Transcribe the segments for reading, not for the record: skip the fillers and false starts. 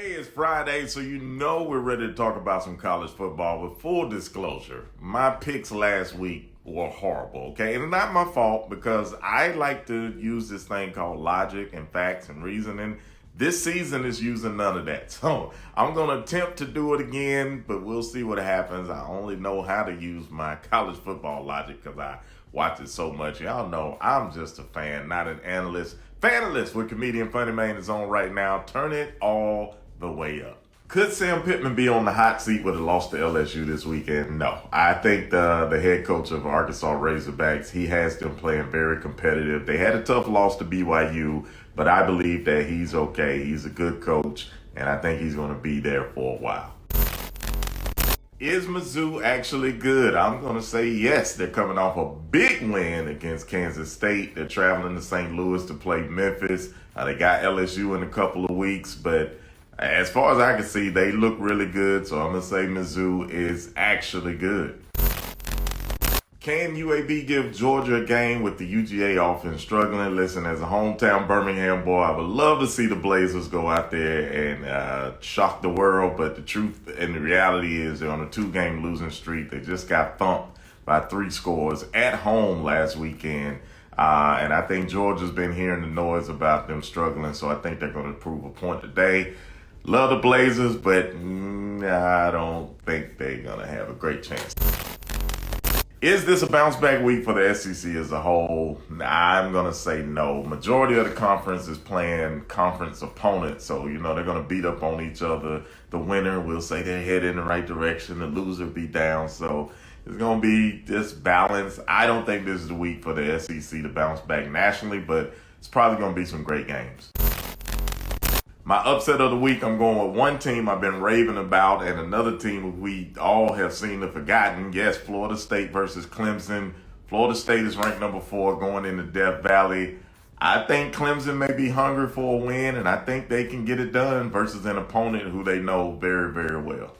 Hey, it's Friday, so you know we're ready to talk about some college football. With full disclosure, my picks last week were horrible, okay? And it's not my fault because I like to use this thing called logic and facts and reasoning. This season is using none of that. So I'm going to attempt to do it again, but we'll see what happens. I only know how to use my college football logic because I watch it so much. Y'all know I'm just a fan, not an analyst. FANalyst with comedian FunnyMaine is on right now. Turn it all the way up. Could Sam Pittman be on the hot seat with a loss to LSU this weekend? No. I think the head coach of Arkansas Razorbacks, he has them playing very competitive. They had a tough loss to BYU, but I believe that he's okay. He's a good coach, and I think he's going to be there for a while. Is MIZZOU actually good? I'm going to say yes. They're coming off a big win against Kansas State. They're traveling to St. Louis to play Memphis. They got LSU in a couple of weeks, but as far as I can see, they look really good. So I'm going to say MIZZOU is actually good. Can UAB give Georgia a game with the UGA offense struggling? Listen, as a hometown Birmingham boy, I would love to see the Blazers go out there and shock the world. But the truth and the reality is they're on a 2-game losing streak. They just got thumped by 3 scores at home last weekend. And I think Georgia's been hearing the noise about them struggling. So I think they're going to prove a point today. Love the Blazers, but I don't think they're going to have a great chance. Is this a bounce back week for the SEC as a whole? I'm going to say no. Majority of the conference is playing conference opponents. So, they're going to beat up on each other. The winner will say they're headed in the right direction. The loser be down. So it's going to be this balance. I don't think this is the week for the SEC to bounce back nationally, but it's probably going to be some great games. My upset of the week, I'm going with one team I've been raving about and another team we all have seen and forgotten. Yes, Florida State versus Clemson. Florida State is ranked number 4 going into Death Valley. I think Clemson may be hungry for a win, and I think they can get it done versus an opponent who they know very, very well.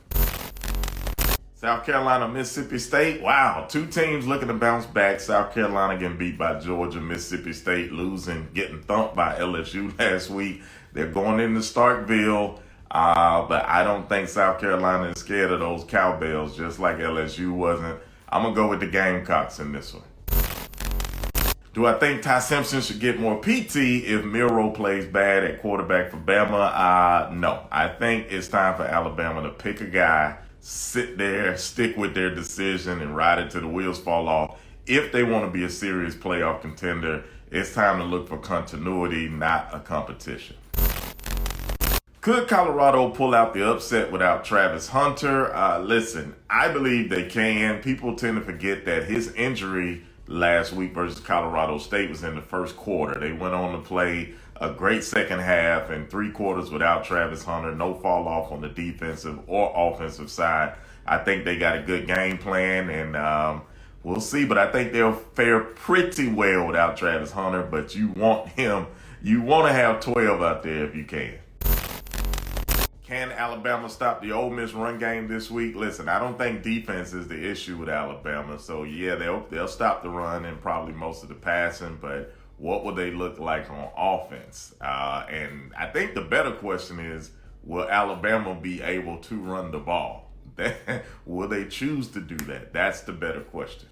South Carolina, Mississippi State. Wow, 2 teams looking to bounce back. South Carolina getting beat by Georgia. Mississippi State losing, getting thumped by LSU last week. They're going into Starkville, but I don't think South Carolina is scared of those cowbells, just like LSU wasn't. I'm going to go with the Gamecocks in this one. Do I think Ty Simpson should get more PT if Milroe plays bad at quarterback for Bama? No. I think it's time for Alabama to pick a guy, sit there, stick with their decision, and ride it till the wheels fall off. If they want to be a serious playoff contender, it's time to look for continuity, not a competition. Could Colorado pull out the upset without Travis Hunter? Listen, I believe they can. People tend to forget that his injury last week versus Colorado State was in the first quarter. They went on to play a great second half and 3 quarters without Travis Hunter. No fall off on the defensive or offensive side. I think they got a good game plan, and we'll see. But I think they'll fare pretty well without Travis Hunter. But you want him. You want to have 12 out there if you can. Can Alabama stop the Ole Miss run game this week? Listen, I don't think defense is the issue with Alabama. So, yeah, they'll stop the run and probably most of the passing. But what will they look like on offense? And I think the better question is, will Alabama be able to run the ball? Will they choose to do that? That's the better question.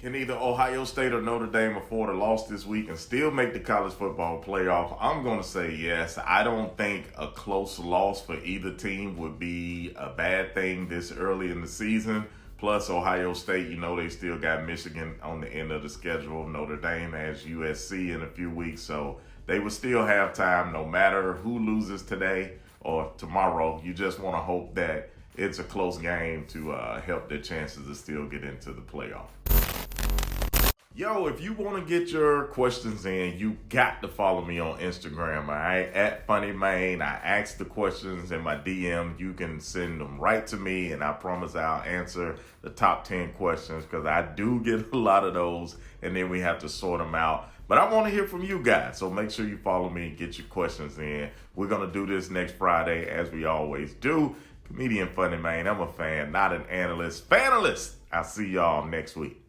Can either Ohio State or Notre Dame afford a loss this week and still make the college football playoff? I'm going to say yes. I don't think a close loss for either team would be a bad thing this early in the season. Plus, Ohio State, they still got Michigan on the end of the schedule. Notre Dame has USC in a few weeks, so they will still have time no matter who loses today or tomorrow. You just want to hope that it's a close game to help their chances to still get into the playoff. Yo, if you want to get your questions in, you got to follow me on Instagram, all right? At FunnyMaine. I ask the questions in my DM. You can send them right to me, and I promise I'll answer the top 10 questions because I do get a lot of those, and then we have to sort them out. But I want to hear from you guys, so make sure you follow me and get your questions in. We're going to do this next Friday, as we always do. Comedian FunnyMaine. I'm a fan, not an analyst. FANalyst. I'll see y'all next week.